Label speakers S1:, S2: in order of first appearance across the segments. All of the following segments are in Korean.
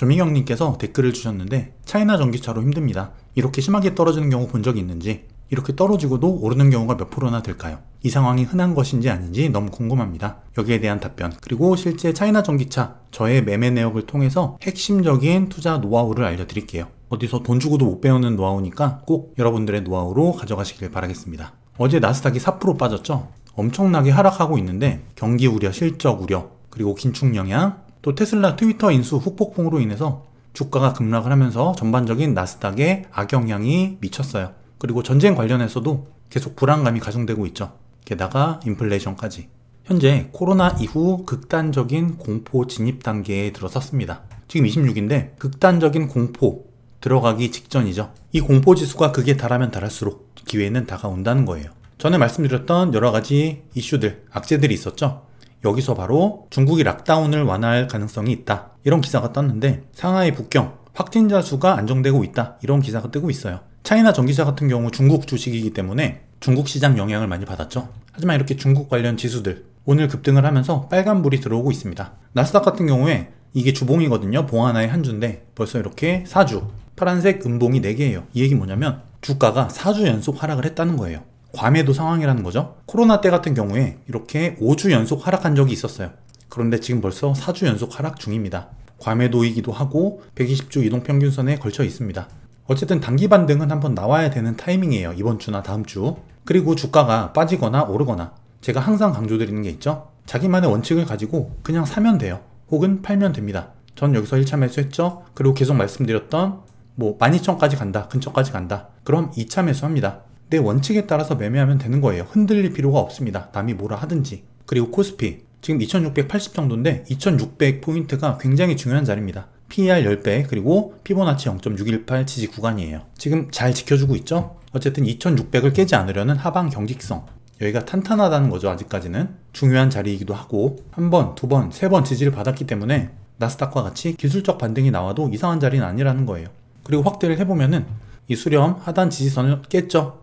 S1: 조미경님께서 댓글을 주셨는데 차이나 전기차로 힘듭니다. 이렇게 심하게 떨어지는 경우 본 적이 있는지, 이렇게 떨어지고도 오르는 경우가 몇 프로나 될까요? 이 상황이 흔한 것인지 아닌지 너무 궁금합니다. 여기에 대한 답변, 그리고 실제 차이나 전기차 저의 매매 내역을 통해서 핵심적인 투자 노하우를 알려드릴게요. 어디서 돈 주고도 못 배우는 노하우니까 꼭 여러분들의 노하우로 가져가시길 바라겠습니다. 어제 나스닥이 4% 빠졌죠? 엄청나게 하락하고 있는데 경기 우려, 실적 우려, 그리고 긴축 영향, 또 테슬라 트위터 인수 후폭풍으로 인해서 주가가 급락을 하면서 전반적인 나스닥에 악영향이 미쳤어요. 그리고 전쟁 관련해서도 계속 불안감이 가중되고 있죠. 게다가 인플레이션까지. 현재 코로나 이후 극단적인 공포 진입 단계에 들어섰습니다. 지금 26인데 극단적인 공포 들어가기 직전이죠. 이 공포 지수가 극에 달하면 달할수록 기회는 다가온다는 거예요. 전에 말씀드렸던 여러 가지 이슈들, 악재들이 있었죠. 여기서 바로 중국이 락다운을 완화할 가능성이 있다, 이런 기사가 떴는데 상하이 북경 확진자 수가 안정되고 있다, 이런 기사가 뜨고 있어요. 차이나 전기차 같은 경우 중국 주식이기 때문에 중국 시장 영향을 많이 받았죠. 하지만 이렇게 중국 관련 지수들 오늘 급등을 하면서 빨간불이 들어오고 있습니다. 나스닥 같은 경우에 이게 주봉이거든요. 봉 하나에 한 주인데 벌써 이렇게 4주 파란색 음봉이 4개예요. 이 얘기 뭐냐면 주가가 4주 연속 하락을 했다는 거예요. 과매도 상황이라는 거죠. 코로나 때 같은 경우에 이렇게 5주 연속 하락한 적이 있었어요. 그런데 지금 벌써 4주 연속 하락 중입니다. 과매도이기도 하고 120주 이동평균선에 걸쳐 있습니다. 어쨌든 단기 반등은 한번 나와야 되는 타이밍이에요. 이번 주나 다음 주. 그리고 주가가 빠지거나 오르거나 제가 항상 강조드리는 게 있죠. 자기만의 원칙을 가지고 그냥 사면 돼요. 혹은 팔면 됩니다. 전 여기서 1차 매수했죠. 그리고 계속 말씀드렸던 12,000까지 간다, 근처까지 간다, 그럼 2차 매수합니다. 내 원칙에 따라서 매매하면 되는 거예요. 흔들릴 필요가 없습니다. 남이 뭐라 하든지. 그리고 코스피 지금 2680 정도인데 2600포인트가 굉장히 중요한 자리입니다. PER 10배, 그리고 피보나치 0.618 지지 구간이에요. 지금 잘 지켜주고 있죠? 어쨌든 2600을 깨지 않으려는 하방 경직성, 여기가 탄탄하다는 거죠. 아직까지는 중요한 자리이기도 하고 한 번, 두 번, 세 번 지지를 받았기 때문에 나스닥과 같이 기술적 반등이 나와도 이상한 자리는 아니라는 거예요. 그리고 확대를 해보면은 이 수렴 하단 지지선을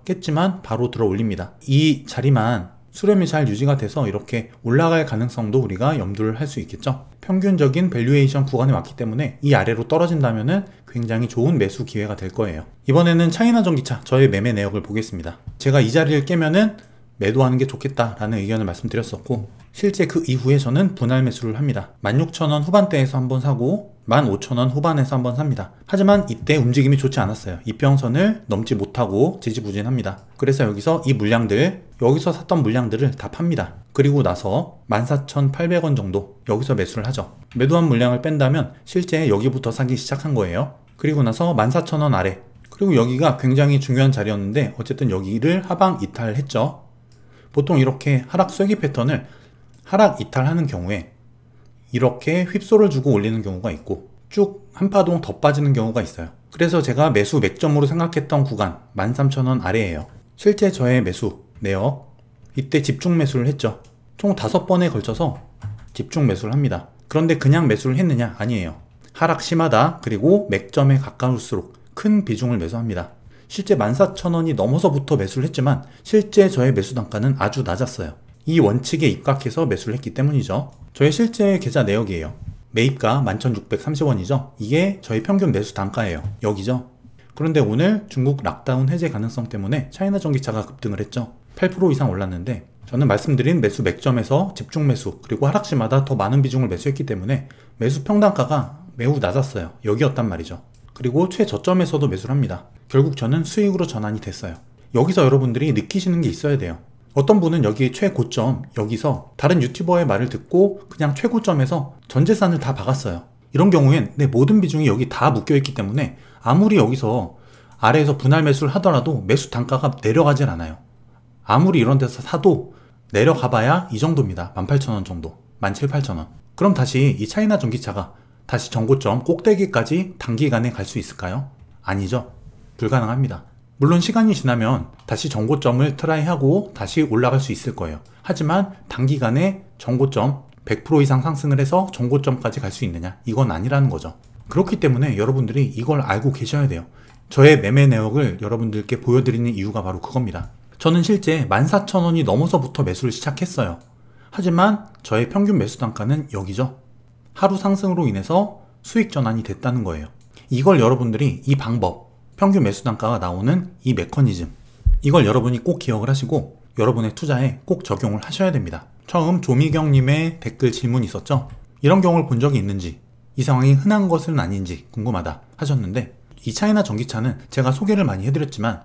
S1: 깼지만 바로 들어 올립니다. 이 자리만 수렴이 잘 유지가 돼서 이렇게 올라갈 가능성도 우리가 염두를 할 수 있겠죠. 평균적인 밸류에이션 구간에 왔기 때문에 이 아래로 떨어진다면은 굉장히 좋은 매수 기회가 될 거예요. 이번에는 차이나 전기차 저의 매매 내역을 보겠습니다. 제가 이 자리를 깨면은 매도하는 게 좋겠다라는 의견을 말씀드렸었고, 실제 그 이후에 저는 분할 매수를 합니다. 16,000원 후반대에서 한번 사고 15,000원 후반에서 한번 삽니다. 하지만 이때 움직임이 좋지 않았어요. 이평선을 넘지 못하고 지지부진합니다. 그래서 여기서 샀던 물량들을 다 팝니다. 그리고 나서 14,800원 정도 여기서 매수를 하죠. 매도한 물량을 뺀다면 실제 여기부터 사기 시작한 거예요. 그리고 나서 14,000원 아래, 그리고 여기가 굉장히 중요한 자리였는데 어쨌든 여기를 하방 이탈했죠. 보통 이렇게 하락 쐐기 패턴을 하락 이탈하는 경우에 이렇게 휩소를 주고 올리는 경우가 있고 쭉 한파동 더 빠지는 경우가 있어요. 그래서 제가 매수 맥점으로 생각했던 구간 13,000원 아래예요. 실제 저의 매수 내역 이때 집중 매수를 했죠. 총 5번에 걸쳐서 집중 매수를 합니다. 그런데 그냥 매수를 했느냐? 아니에요. 하락 심하다, 그리고 맥점에 가까울수록 큰 비중을 매수합니다. 실제 14,000원이 넘어서부터 매수를 했지만 실제 저의 매수 단가는 아주 낮았어요. 이 원칙에 입각해서 매수를 했기 때문이죠. 저의 실제 계좌 내역이에요. 매입가 11,630원이죠. 이게 저희 평균 매수 단가예요. 여기죠. 그런데 오늘 중국 락다운 해제 가능성 때문에 차이나 전기차가 급등을 했죠. 8% 이상 올랐는데 저는 말씀드린 매수 맥점에서 집중 매수, 그리고 하락시마다 더 많은 비중을 매수했기 때문에 매수 평단가가 매우 낮았어요. 여기였단 말이죠. 그리고 최저점에서도 매수를 합니다. 결국 저는 수익으로 전환이 됐어요. 여기서 여러분들이 느끼시는 게 있어야 돼요. 어떤 분은 여기 최고점, 여기서 다른 유튜버의 말을 듣고 그냥 최고점에서 전 재산을 다 박았어요. 이런 경우엔 내 모든 비중이 여기 다 묶여있기 때문에 아무리 여기서 아래에서 분할 매수를 하더라도 매수 단가가 내려가질 않아요. 아무리 이런 데서 사도 내려가봐야 이 정도입니다. 18,000원 정도, 17,000~18,000원. 그럼 다시 이 차이나 전기차가 다시 전고점 꼭대기까지 단기간에 갈 수 있을까요? 아니죠. 불가능합니다. 물론 시간이 지나면 다시 전고점을 트라이하고 다시 올라갈 수 있을 거예요. 하지만 단기간에 전고점 100% 이상 상승을 해서 전고점까지 갈 수 있느냐? 이건 아니라는 거죠. 그렇기 때문에 여러분들이 이걸 알고 계셔야 돼요. 저의 매매 내역을 여러분들께 보여드리는 이유가 바로 그겁니다. 저는 실제 14,000원이 넘어서부터 매수를 시작했어요. 하지만 저의 평균 매수 단가는 여기죠. 하루 상승으로 인해서 수익 전환이 됐다는 거예요. 이걸 여러분들이 이 방법, 평균 매수 단가가 나오는 이 메커니즘, 이걸 여러분이 꼭 기억을 하시고 여러분의 투자에 꼭 적용을 하셔야 됩니다. 처음 조미경님의 댓글 질문이 있었죠. 이런 경우를 본 적이 있는지, 이 상황이 흔한 것은 아닌지 궁금하다 하셨는데, 이 차이나 전기차는 제가 소개를 많이 해드렸지만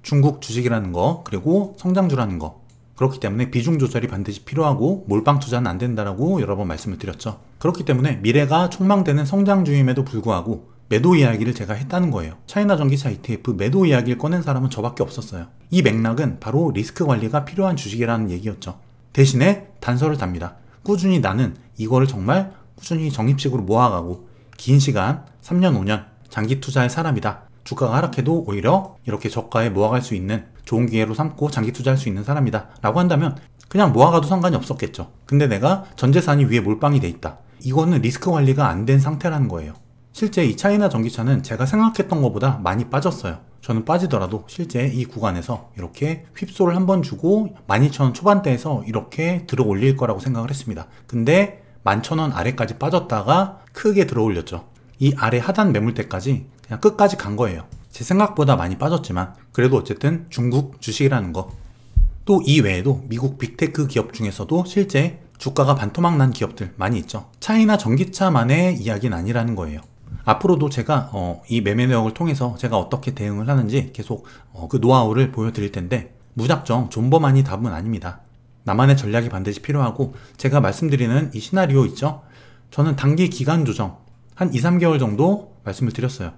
S1: 중국 주식이라는 거, 그리고 성장주라는 거, 그렇기 때문에 비중 조절이 반드시 필요하고 몰빵 투자는 안 된다라고 여러 번 말씀을 드렸죠. 그렇기 때문에 미래가 촉망되는 성장주임에도 불구하고 매도 이야기를 제가 했다는 거예요. 차이나 전기차 ETF 매도 이야기를 꺼낸 사람은 저밖에 없었어요. 이 맥락은 바로 리스크 관리가 필요한 주식이라는 얘기였죠. 대신에 단서를 답니다. 꾸준히 나는 이거를 정말 꾸준히 적립식으로 모아가고 긴 시간 3년 5년 장기 투자할 사람이다. 주가가 하락해도 오히려 이렇게 저가에 모아갈 수 있는 좋은 기회로 삼고 장기 투자할 수 있는 사람이다 라고 한다면 그냥 모아가도 상관이 없었겠죠. 근데 내가 전 재산이 위에 몰빵이 돼 있다. 이거는 리스크 관리가 안 된 상태라는 거예요. 실제 이 차이나 전기차는 제가 생각했던 것보다 많이 빠졌어요. 저는 빠지더라도 실제 이 구간에서 이렇게 휩소를 한번 주고 12,000원 초반대에서 이렇게 들어 올릴 거라고 생각을 했습니다. 근데 11,000원 아래까지 빠졌다가 크게 들어 올렸죠. 이 아래 하단 매물대까지 그냥 끝까지 간 거예요. 제 생각보다 많이 빠졌지만 그래도 어쨌든 중국 주식이라는 거, 또 이 외에도 미국 빅테크 기업 중에서도 실제 주가가 반토막 난 기업들 많이 있죠. 차이나 전기차만의 이야기는 아니라는 거예요. 앞으로도 제가 이 매매 내역을 통해서 제가 어떻게 대응을 하는지 계속 그 노하우를 보여드릴 텐데, 무작정 존버만이 답은 아닙니다. 나만의 전략이 반드시 필요하고, 제가 말씀드리는 이 시나리오 있죠? 저는 단기 기간 조정 한 2-3개월 정도 말씀을 드렸어요.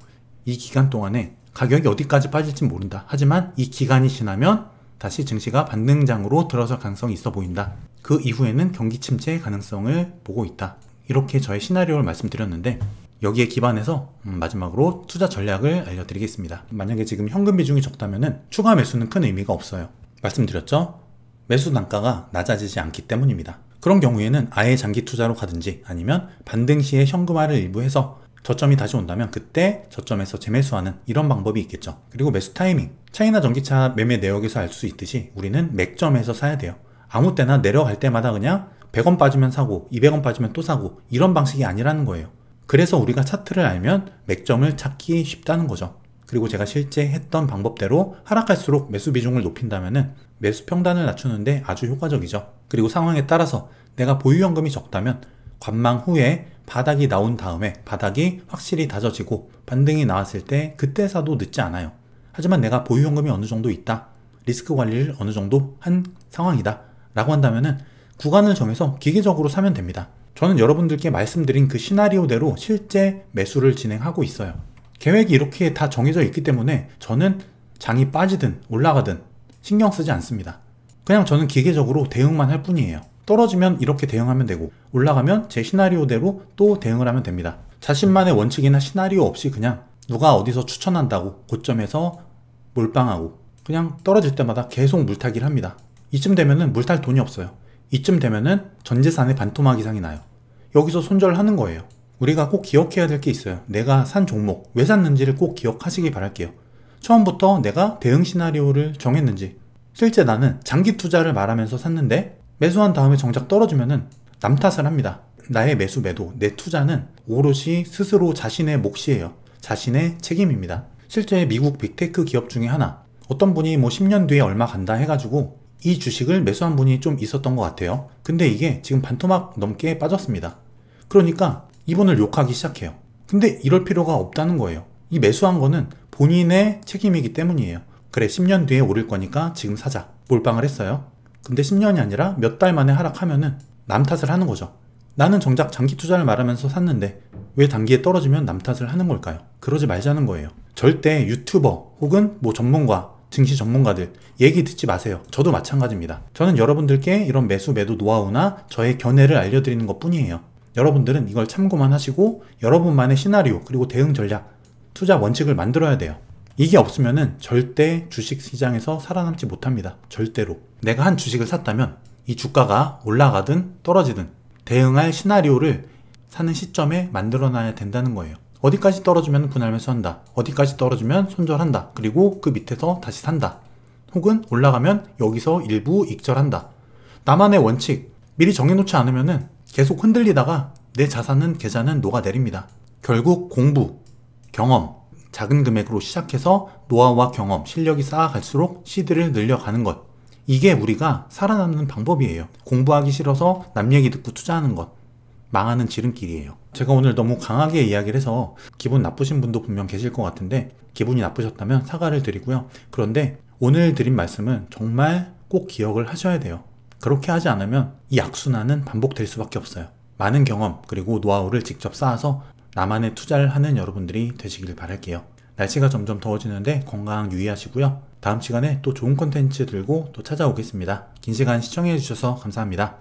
S1: 이 기간 동안에 가격이 어디까지 빠질지 모른다. 하지만 이 기간이 지나면 다시 증시가 반등장으로 들어설 가능성이 있어 보인다. 그 이후에는 경기 침체 가능성을 보고 있다. 이렇게 저의 시나리오를 말씀드렸는데, 여기에 기반해서 마지막으로 투자 전략을 알려드리겠습니다. 만약에 지금 현금 비중이 적다면 추가 매수는 큰 의미가 없어요. 말씀드렸죠? 매수 단가가 낮아지지 않기 때문입니다. 그런 경우에는 아예 장기 투자로 가든지 아니면 반등 시에 현금화를 일부 해서 저점이 다시 온다면 그때 저점에서 재매수하는 이런 방법이 있겠죠. 그리고 매수 타이밍, 차이나 전기차 매매 내역에서 알 수 있듯이 우리는 맥점에서 사야 돼요. 아무 때나 내려갈 때마다 그냥 100원 빠지면 사고 200원 빠지면 또 사고 이런 방식이 아니라는 거예요. 그래서 우리가 차트를 알면 맥점을 찾기 쉽다는 거죠. 그리고 제가 실제 했던 방법대로 하락할수록 매수 비중을 높인다면 매수 평단을 낮추는데 아주 효과적이죠. 그리고 상황에 따라서 내가 보유현금이 적다면 관망 후에 바닥이 나온 다음에 바닥이 확실히 다져지고 반등이 나왔을 때 그때 사도 늦지 않아요. 하지만 내가 보유현금이 어느 정도 있다, 리스크 관리를 어느 정도 한 상황이다 라고 한다면 구간을 정해서 기계적으로 사면 됩니다. 저는 여러분들께 말씀드린 그 시나리오대로 실제 매수를 진행하고 있어요. 계획이 이렇게 다 정해져 있기 때문에 저는 장이 빠지든 올라가든 신경 쓰지 않습니다. 그냥 저는 기계적으로 대응만 할 뿐이에요. 떨어지면 이렇게 대응하면 되고 올라가면 제 시나리오대로 또 대응을 하면 됩니다. 자신만의 원칙이나 시나리오 없이 그냥 누가 어디서 추천한다고 고점에서 몰빵하고 그냥 떨어질 때마다 계속 물타기를 합니다. 이쯤 되면은 물탈 돈이 없어요. 이쯤 되면은 전재산의 반토막 이상이 나요. 여기서 손절하는 거예요. 우리가 꼭 기억해야 될 게 있어요. 내가 산 종목 왜 샀는지를 꼭 기억하시기 바랄게요. 처음부터 내가 대응 시나리오를 정했는지, 실제 나는 장기 투자를 말하면서 샀는데 매수한 다음에 정작 떨어지면은 남 탓을 합니다. 나의 매수 매도, 내 투자는 오롯이 스스로 자신의 몫이에요. 자신의 책임입니다. 실제 미국 빅테크 기업 중에 하나, 어떤 분이 뭐 10년 뒤에 얼마 간다 해가지고 이 주식을 매수한 분이 좀 있었던 것 같아요. 근데 이게 지금 반토막 넘게 빠졌습니다. 그러니까 이분을 욕하기 시작해요. 근데 이럴 필요가 없다는 거예요. 이 매수한 거는 본인의 책임이기 때문이에요. 그래, 10년 뒤에 오를 거니까 지금 사자. 몰빵을 했어요. 근데 10년이 아니라 몇 달 만에 하락하면은 남 탓을 하는 거죠. 나는 정작 장기 투자를 말하면서 샀는데 왜 단기에 떨어지면 남 탓을 하는 걸까요? 그러지 말자는 거예요. 절대 유튜버 혹은 뭐 전문가, 증시 전문가들 얘기 듣지 마세요. 저도 마찬가지입니다. 저는 여러분들께 이런 매수 매도 노하우나 저의 견해를 알려드리는 것 뿐이에요. 여러분들은 이걸 참고만 하시고 여러분만의 시나리오 그리고 대응 전략, 투자 원칙을 만들어야 돼요. 이게 없으면은 절대 주식시장에서 살아남지 못합니다. 절대로. 내가 한 주식을 샀다면 이 주가가 올라가든 떨어지든 대응할 시나리오를 사는 시점에 만들어놔야 된다는 거예요. 어디까지 떨어지면 분할 매수한다, 어디까지 떨어지면 손절한다, 그리고 그 밑에서 다시 산다, 혹은 올라가면 여기서 일부 익절한다. 나만의 원칙 미리 정해놓지 않으면은 계속 흔들리다가 내 자산은 계좌는 녹아내립니다. 결국 공부, 경험, 작은 금액으로 시작해서 노하우와 경험, 실력이 쌓아갈수록 시드를 늘려가는 것. 이게 우리가 살아남는 방법이에요. 공부하기 싫어서 남 얘기 듣고 투자하는 것. 망하는 지름길이에요. 제가 오늘 너무 강하게 이야기를 해서 기분 나쁘신 분도 분명 계실 것 같은데 기분이 나쁘셨다면 사과를 드리고요. 그런데 오늘 드린 말씀은 정말 꼭 기억을 하셔야 돼요. 그렇게 하지 않으면 이 악순환은 반복될 수밖에 없어요. 많은 경험 그리고 노하우를 직접 쌓아서 나만의 투자를 하는 여러분들이 되시길 바랄게요. 날씨가 점점 더워지는데 건강 유의하시고요. 다음 시간에 또 좋은 콘텐츠 들고 또 찾아오겠습니다. 긴 시간 시청해 주셔서 감사합니다.